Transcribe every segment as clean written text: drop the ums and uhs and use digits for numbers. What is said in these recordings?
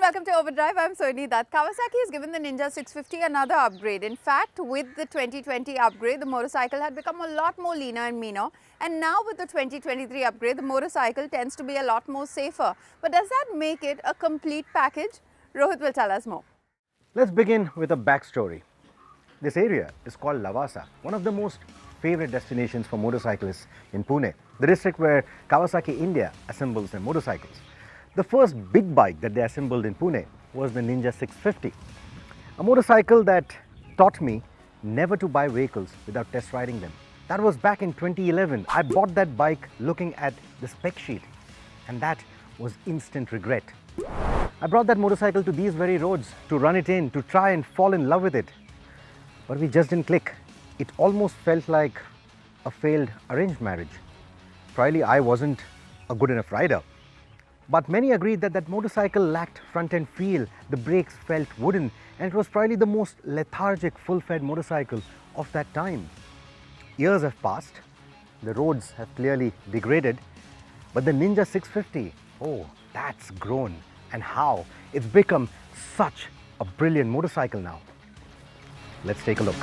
welcome to Overdrive. I'm Soini Dutt. Kawasaki has given the Ninja 650 another upgrade. In fact, with the 2020 upgrade, the motorcycle had become a lot more leaner and meaner. And now with the 2023 upgrade, the motorcycle tends to be a lot more safer. But does that make it a complete package? Rohit will tell us more. Let's begin with a backstory. This area is called Lavasa, one of the most favorite destinations for motorcyclists in Pune, the district where Kawasaki India assembles their motorcycles. The first big bike that they assembled in Pune was the Ninja 650, a motorcycle that taught me never to buy vehicles without test riding them. That was back in 2011. I bought that bike looking at the spec sheet, and that was instant regret. I brought that motorcycle to these very roads to run it in, to try and fall in love with it. But we just didn't click. It almost felt like a failed arranged marriage. Probably I wasn't a good enough rider. But many agreed that that motorcycle lacked front-end feel, the brakes felt wooden, and it was probably the most lethargic, full-fed motorcycle of that time. Years have passed, the roads have clearly degraded, but the Ninja 650, oh, that's grown. And how? It's become such a brilliant motorcycle now. Let's take a look.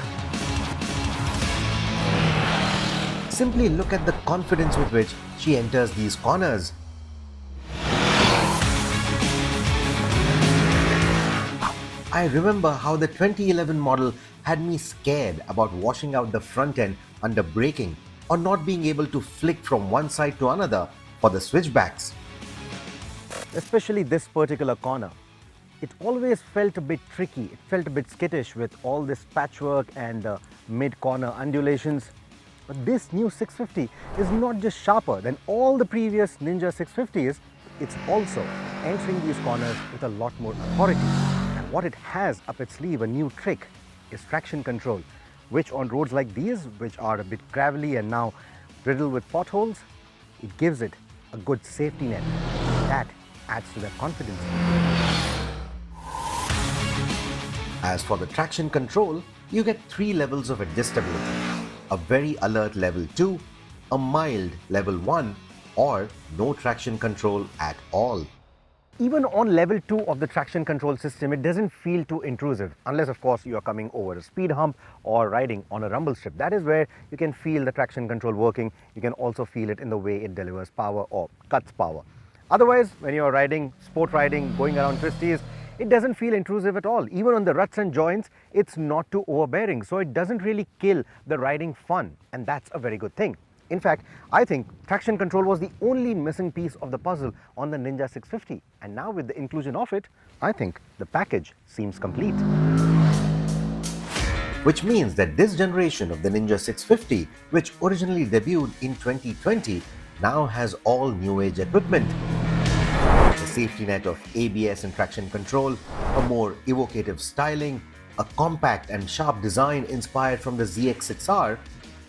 Simply look at the confidence with which she enters these corners. I remember how the 2011 model had me scared about washing out the front end under braking or not being able to flick from one side to another for the switchbacks. Especially this particular corner. It always felt a bit tricky, it felt a bit skittish with all this patchwork and mid-corner undulations. But this new 650 is not just sharper than all the previous Ninja 650s, it's also entering these corners with a lot more authority. And what it has up its sleeve, a new trick, is traction control, which on roads like these, which are a bit gravelly and now riddled with potholes, it gives it a good safety net. That adds to that confidence. As for the traction control, you get 3 levels of adjustability. A very alert level 2, a mild level 1, or no traction control at all. Even on level 2 of the traction control system, it doesn't feel too intrusive, unless of course you are coming over a speed hump or riding on a rumble strip. That is where you can feel the traction control working. You can also feel it in the way it delivers power or cuts power. Otherwise, when you're riding, sport riding, going around twisties, it doesn't feel intrusive at all. Even on the ruts and joints, it's not too overbearing, so it doesn't really kill the riding fun, and that's a very good thing. In fact, I think traction control was the only missing piece of the puzzle on the Ninja 650, and now with the inclusion of it, I think the package seems complete. Which means that this generation of the Ninja 650, which originally debuted in 2020, now has all new age equipment. The safety net of ABS and traction control, a more evocative styling, a compact and sharp design inspired from the ZX6R,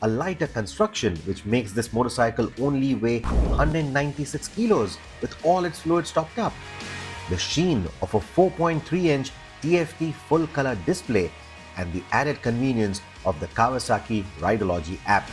a lighter construction which makes this motorcycle only weigh 196 kilos with all its fluids topped up, the sheen of a 4.3-inch TFT full-color display, and the added convenience of the Kawasaki Rideology app.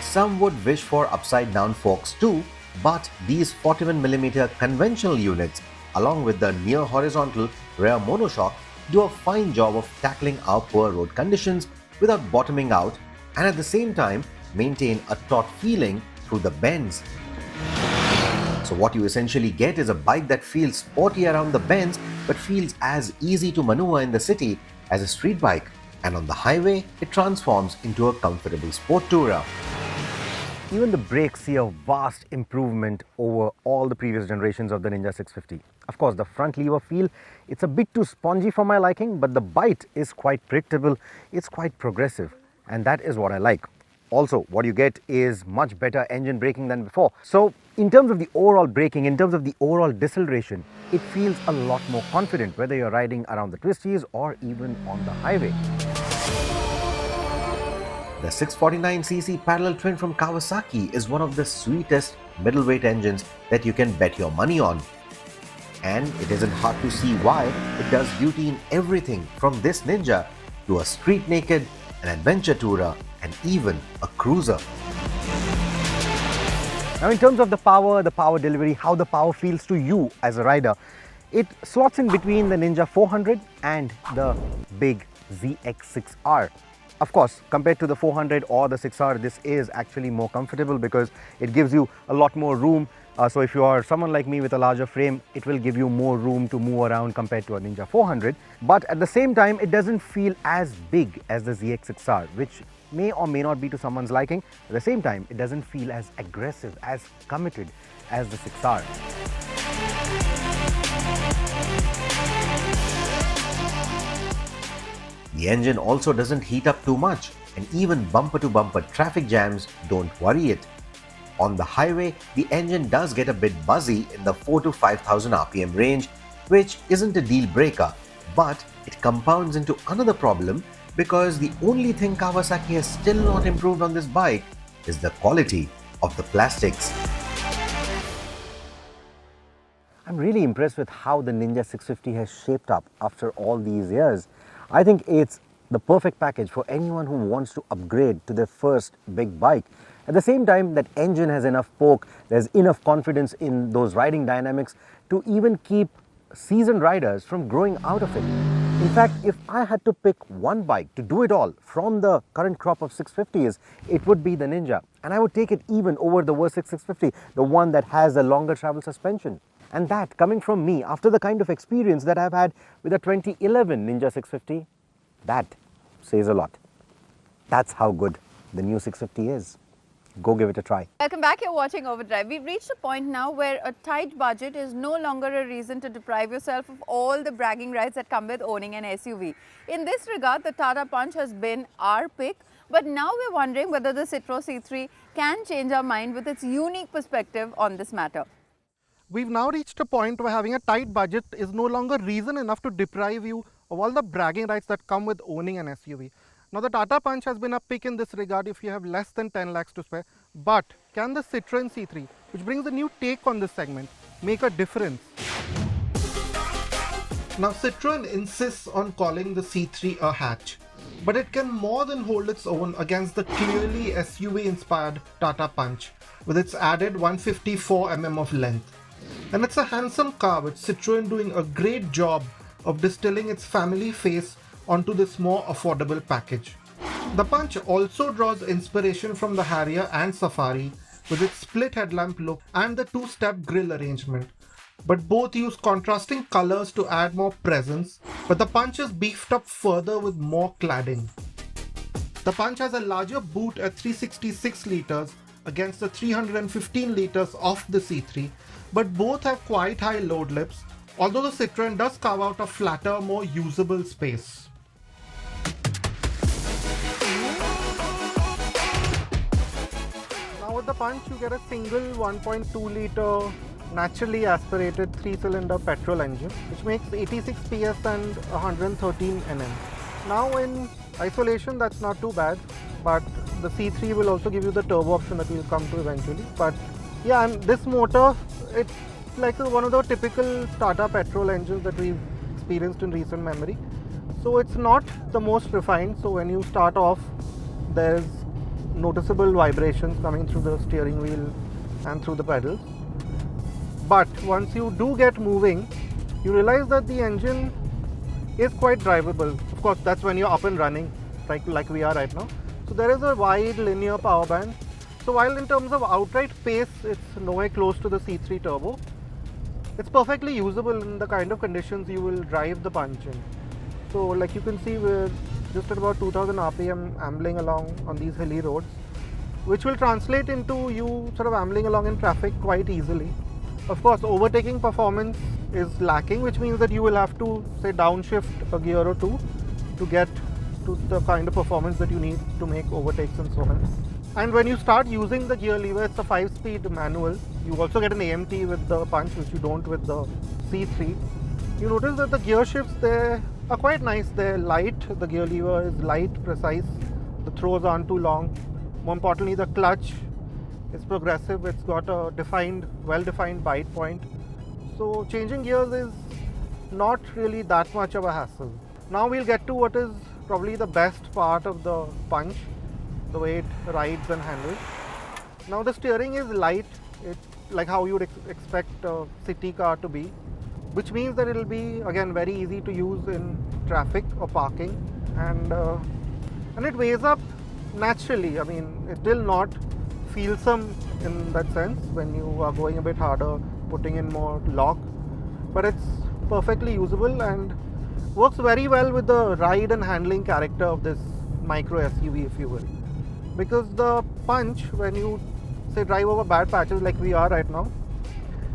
Some would wish for upside-down forks too, but these 41mm conventional units, along with the near horizontal rear monoshock, do a fine job of tackling our poor road conditions without bottoming out, and at the same time maintain a taut feeling through the bends. So what you essentially get is a bike that feels sporty around the bends but feels as easy to maneuver in the city as a street bike, and on the highway it transforms into a comfortable sport tourer. Even the brakes see a vast improvement over all the previous generations of the Ninja 650. Of course, the front lever feel, it's a bit too spongy for my liking, but the bite is quite predictable, it's quite progressive, and that is what I like. Also, what you get is much better engine braking than before. So, in terms of the overall braking, in terms of the overall deceleration, it feels a lot more confident, whether you're riding around the twisties or even on the highway. The 649cc parallel twin from Kawasaki is one of the sweetest middleweight engines that you can bet your money on. And it isn't hard to see why it does duty in everything from this Ninja to a street naked, an adventure tourer, and even a cruiser. Now in terms of the power delivery, how the power feels to you as a rider, it slots in between the Ninja 400 and the big ZX6R. Of course, compared to the 400 or the 6R, this is actually more comfortable because it gives you a lot more room. So if you are someone like me with a larger frame, it will give you more room to move around compared to a Ninja 400. But at the same time, it doesn't feel as big as the ZX6R, which may or may not be to someone's liking. At the same time, it doesn't feel as aggressive, as committed as the 6R. The engine also doesn't heat up too much, and even bumper-to-bumper traffic jams don't worry it. On the highway, the engine does get a bit buzzy in the 4 to 5000 RPM range, which isn't a deal breaker, but it compounds into another problem because the only thing Kawasaki has still not improved on this bike is the quality of the plastics. I'm really impressed with how the Ninja 650 has shaped up after all these years. I think it's the perfect package for anyone who wants to upgrade to their first big bike. At the same time, that engine has enough poke, there's enough confidence in those riding dynamics to even keep seasoned riders from growing out of it. In fact, if I had to pick one bike to do it all from the current crop of 650s, it would be the Ninja. And I would take it even over the Versys 650, the one that has a longer travel suspension. And that, coming from me, after the kind of experience that I've had with the 2011 Ninja 650, that says a lot. That's how good the new 650 is. Go give it a try. Welcome back, you're watching Overdrive. We've reached a point now where a tight budget is no longer a reason to deprive yourself of all the bragging rights that come with owning an SUV. In this regard, the Tata Punch has been our pick, but now we're wondering whether the Citroen eC3 can change our mind with its unique perspective on this matter. We've now reached a point where having a tight budget is no longer reason enough to deprive you of all the bragging rights that come with owning an SUV. Now the Tata Punch has been a pick in this regard if you have less than 10 lakhs to spare, but can the Citroen C3, which brings a new take on this segment, make a difference? Now Citroen insists on calling the C3 a hatch, but it can more than hold its own against the clearly SUV-inspired Tata Punch with its added 154 mm of length. And it's a handsome car with Citroen doing a great job of distilling its family face onto this more affordable package. The Punch also draws inspiration from the Harrier and Safari with its split headlamp look and the two-step grille arrangement. But both use contrasting colors to add more presence, but the Punch is beefed up further with more cladding. The Punch has a larger boot at 366 litres against the 315 litres of the C3, but both have quite high load lips, although the Citroen does carve out a flatter, more usable space. Now with the Punch you get a single 1.2 litre naturally aspirated 3-cylinder petrol engine which makes 86 PS and 113 Nm. Now in isolation that's not too bad, but the C3 will also give you the turbo option that we'll come to eventually. But yeah, and this motor, it's like one of the typical Tata petrol engines that we've experienced in recent memory. So it's not the most refined, so when you start off there's noticeable vibrations coming through the steering wheel and through the pedals. But once you do get moving, you realize that the engine is quite drivable. Of course, that's when you're up and running, like we are right now. So there is a wide linear power band. So while in terms of outright pace, it's nowhere close to the C3 Turbo, it's perfectly usable in the kind of conditions you will drive the Punch in. So like you can see, we're just at about 2000 RPM ambling along on these hilly roads, which will translate into you sort of ambling along in traffic quite easily. Of course, overtaking performance is lacking, which means that you will have to, say, downshift a gear or two to get to the kind of performance that you need to make overtakes and so on. And when you start using the gear lever, it's a 5-speed manual. You also get an AMT with the Punch, which you don't with the C3. You notice that the gear shifts there are quite nice. They're light, the gear lever is light, precise, the throws aren't too long. More importantly, the clutch is progressive, it's got a well-defined bite point. So changing gears is not really that much of a hassle. Now we'll get to what is probably the best part of the Punch, the way it rides and handles. Now the steering is light, like how you would expect a city car to be, which means that it will be again very easy to use in traffic or parking, and it weighs up naturally. I mean, it will not feel some in that sense when you are going a bit harder, putting in more lock, but it's perfectly usable and works very well with the ride and handling character of this micro SUV, if you will. Because the Punch, when you say drive over bad patches like we are right now,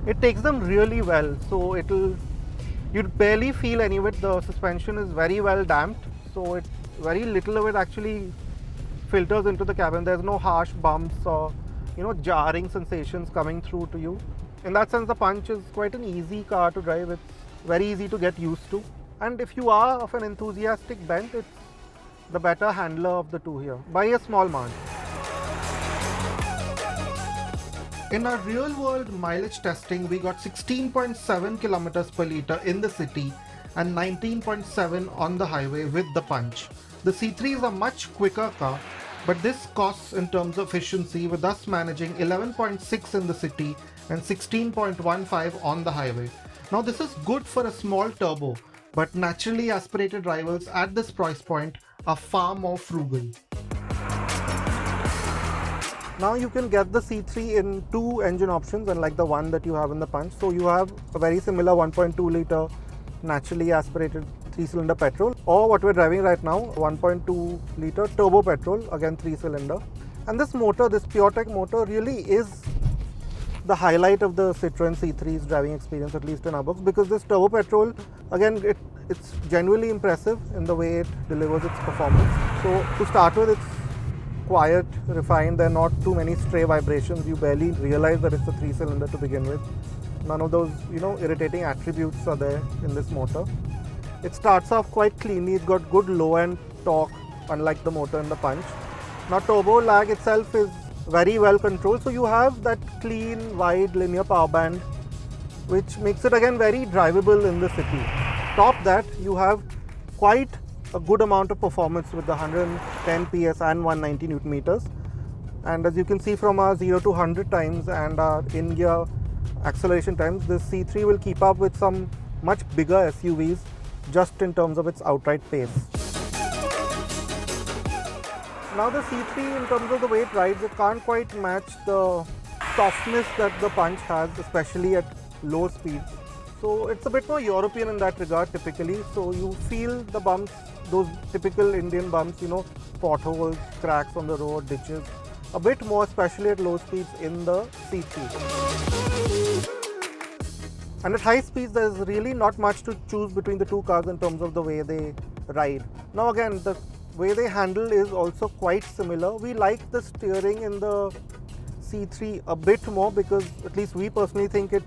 it takes them really well. So you'd barely feel any of it. The suspension is very well damped, so very little of it actually filters into the cabin. There's no harsh bumps or jarring sensations coming through to you. In that sense, the Punch is quite an easy car to drive. It's very easy to get used to. And if you are of an enthusiastic bent, it's the better handler of the two here, by a small margin. In our real world mileage testing, we got 16.7 kilometers per litre in the city and 19.7 on the highway with the Punch. The C3 is a much quicker car, but this costs in terms of efficiency, with us managing 11.6 in the city and 16.15 on the highway. Now this is good for a small turbo, but naturally aspirated rivals at this price point are far more frugal. Now you can get the C3 in two engine options, unlike the one that you have in the Punch. So you have a very similar 1.2 litre naturally aspirated 3-cylinder petrol, or what we're driving right now, 1.2 litre turbo petrol, again 3-cylinder. And this motor, this PureTech motor, really is the highlight of the Citroen C3's driving experience, at least in our books, because this turbo petrol, again, it's genuinely impressive in the way it delivers its performance. So to start with, it's quiet, refined. There are not too many stray vibrations. You barely realize that it's a 3-cylinder to begin with. None of those irritating attributes are there in this motor. It starts off quite cleanly. It's got good low end torque, unlike the motor in the Punch. Now turbo lag itself is very well controlled, so you have that clean, wide linear power band, which makes it again very drivable in the city. Top that, you have quite a good amount of performance with the 110 PS and 190 Newton meters. And as you can see from our 0 to 100 times and our in-gear acceleration times, this C3 will keep up with some much bigger SUVs just in terms of its outright pace. Now the C3, in terms of the way it rides, it can't quite match the softness that the Punch has, especially at low speeds. So it's a bit more European in that regard typically. So you feel the bumps, those typical Indian bumps, potholes, cracks on the road, ditches, a bit more, especially at low speeds in the C3. And at high speeds, there's really not much to choose between the two cars in terms of the way they ride. Now again, the way they handle is also quite similar. We like the steering in the C3 a bit more because at least we personally think it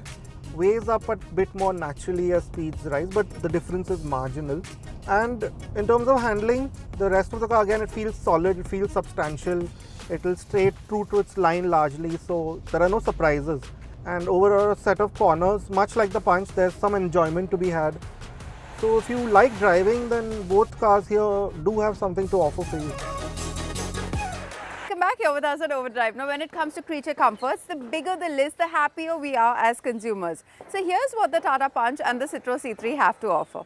weighs up a bit more naturally as speeds rise, but the difference is marginal. And in terms of handling, the rest of the car, again, it feels solid, it feels substantial, it will stay true to its line largely, so there are no surprises. And over a set of corners, much like the Punch, there's some enjoyment to be had. So if you like driving, then both cars here do have something to offer for you. Welcome back here with us at Overdrive. Now, when it comes to creature comforts, the bigger the list, the happier we are as consumers. So here's what the Tata Punch and the Citroen C3 have to offer.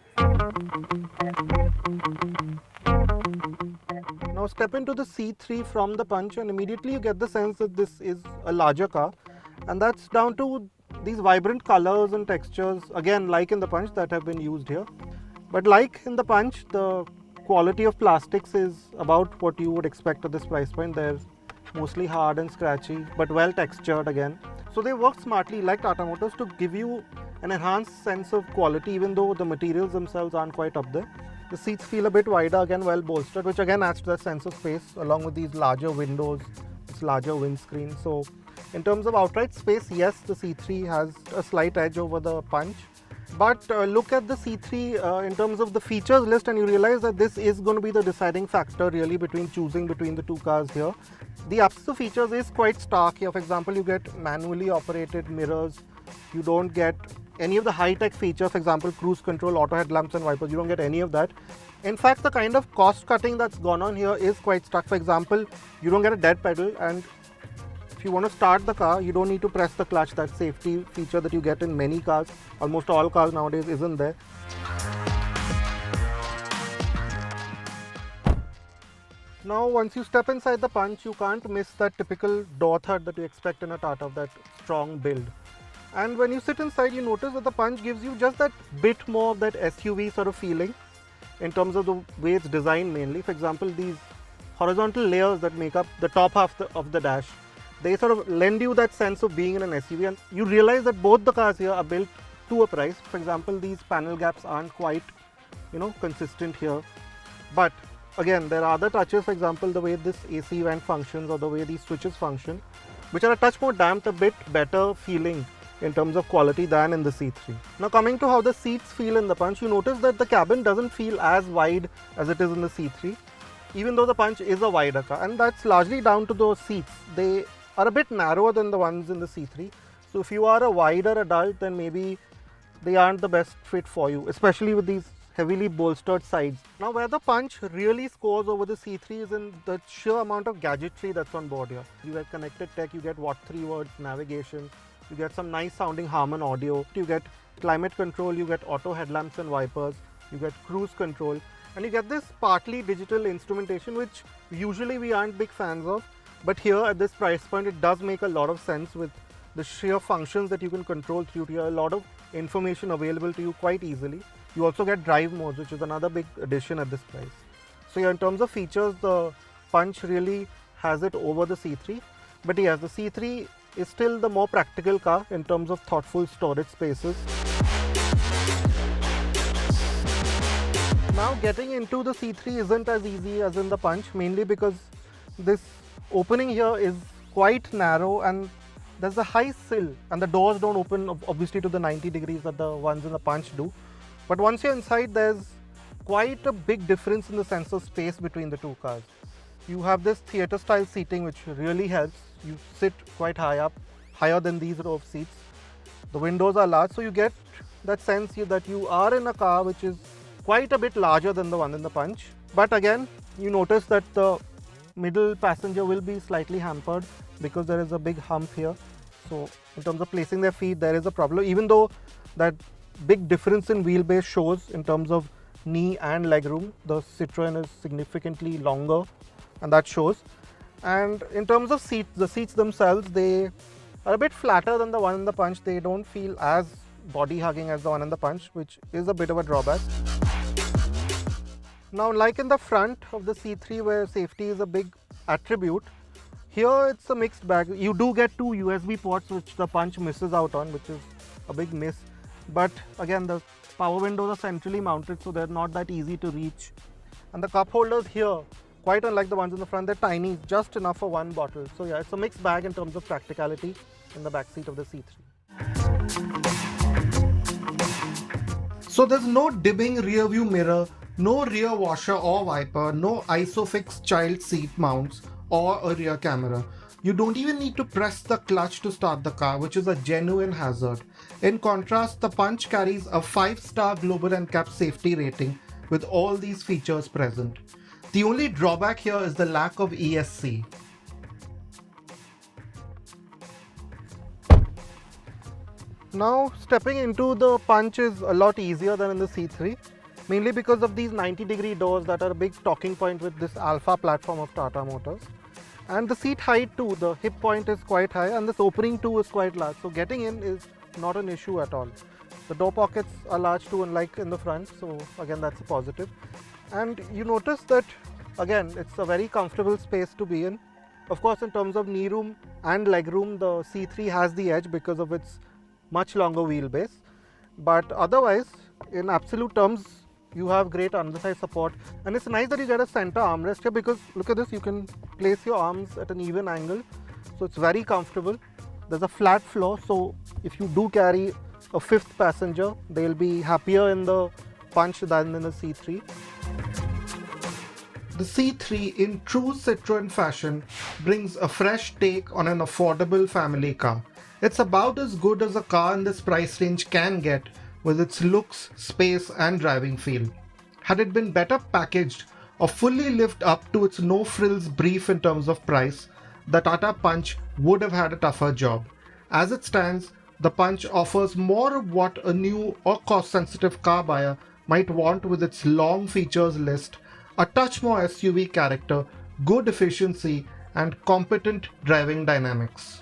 Now step into the C3 from the Punch and immediately you get the sense that this is a larger car, and that's down to these vibrant colors and textures, again like in the Punch, that have been used here. But like in the Punch, the quality of plastics is about what you would expect at this price point. They're mostly hard and scratchy, but well textured again. So they work smartly, like Tata Motors, to give you an enhanced sense of quality, even though the materials themselves aren't quite up there. The seats feel a bit wider, again well bolstered, which again adds to that sense of space, along with these larger windows, this larger windscreen. So in terms of outright space, yes, the C3 has a slight edge over the Punch. But look at the C3 in terms of the features list and you realize that this is going to be the deciding factor really between choosing between the two cars here. The absence of features is quite stark here. For example, you get manually operated mirrors. You don't get any of the high-tech features, for example, cruise control, auto headlamps and wipers. You don't get any of that. In fact, the kind of cost cutting that's gone on here is quite stark. For example, you don't get a dead pedal, and If you want to start the car, you don't need to press the clutch. That safety feature that you get in many cars, almost all cars nowadays, isn't there. Now once you step inside the Punch, you can't miss that typical door third that you expect in a Tata, that strong build. And when you sit inside, you notice that the Punch gives you just that bit more of that SUV sort of feeling in terms of the way it's designed mainly. For example, these horizontal layers that make up the top half of the dash, they sort of lend you that sense of being in an SUV, and you realize that both the cars here are built to a price. For example, these panel gaps aren't quite, consistent here. But again, there are other touches, for example, the way this AC vent functions or the way these switches function, which are a touch more damped, a bit better feeling in terms of quality than in the C3. Now coming to how the seats feel in the Punch, you notice that the cabin doesn't feel as wide as it is in the C3, even though the Punch is a wider car, and that's largely down to those seats. They are a bit narrower than the ones in the C3. So if you are a wider adult, then maybe they aren't the best fit for you, especially with these heavily bolstered sides. Now where the Punch really scores over the C3 is in the sheer amount of gadgetry that's on board here. You get connected tech, you get Watt 3 words, navigation, you get some nice sounding Harman audio, you get climate control, you get auto headlamps and wipers, you get cruise control, and you get this partly digital instrumentation, which usually we aren't big fans of, but here at this price point it does make a lot of sense with the sheer functions that you can control through here, a lot of information available to you quite easily. You also get drive modes, which is another big addition at this price. So yeah, in terms of features, the Punch really has it over the C3, but yes, the C3 is still the more practical car in terms of thoughtful storage spaces. Now getting into the C3 isn't as easy as in the Punch, mainly because this opening here is quite narrow and there's a high sill, and the doors don't open obviously to the 90 degrees that the ones in the Punch do. But once you're inside, there's quite a big difference in the sense of space between the two cars. You have this theatre style seating which really helps. You sit quite high up, higher than these row of seats. The windows are large, so you get that sense that you are in a car which is quite a bit larger than the one in the Punch. But again, you notice that the middle passenger will be slightly hampered because there is a big hump here. So in terms of placing their feet, there is a problem, even though that big difference in wheelbase shows in terms of knee and leg room. The Citroen is significantly longer and that shows. And in terms of seats, the seats themselves, they are a bit flatter than the one in the Punch. They don't feel as body hugging as the one in the Punch, which is a bit of a drawback. Now, like in the front of the C3 where safety is a big attribute, here it's a mixed bag. You do get two USB ports which the Punch misses out on, which is a big miss. But again, the power windows are centrally mounted, so they're not that easy to reach. And the cup holders here, quite unlike the ones in the front, they're tiny, just enough for one bottle. So yeah, it's a mixed bag in terms of practicality in the back seat of the C3. So there's no dimming rear view mirror, no rear washer or wiper, no ISOFIX child seat mounts or a rear camera. You don't even need to press the clutch to start the car, which is a genuine hazard. In contrast, the Punch carries a 5-star global NCAP safety rating with all these features present. The only drawback here is the lack of ESC. Now stepping into the Punch is a lot easier than in the C3, mainly because of these 90-degree doors that are a big talking point with this Alpha platform of Tata Motors. And the seat height too, the hip point is quite high and this opening too is quite large, so getting in is not an issue at all. The door pockets are large too, unlike in the front, so again that's a positive. And you notice that again it's a very comfortable space to be in. Of course, in terms of knee room and leg room, the C3 has the edge because of its much longer wheelbase, but otherwise in absolute terms you have great underside support, and it's nice that you get a center armrest here because look at this, you can place your arms at an even angle, so it's very comfortable. There's a flat floor, so if you do carry a fifth passenger, they'll be happier in the Punch than in the C3. The C3, in true Citroen fashion, brings a fresh take on an affordable family car. It's about as good as a car in this price range can get, with its looks, space and driving feel. Had it been better packaged or fully lived up to its no-frills brief in terms of price, the Tata Punch would have had a tougher job. As it stands, the Punch offers more of what a new or cost-sensitive car buyer might want with its long features list, a touch more SUV character, good efficiency, and competent driving dynamics.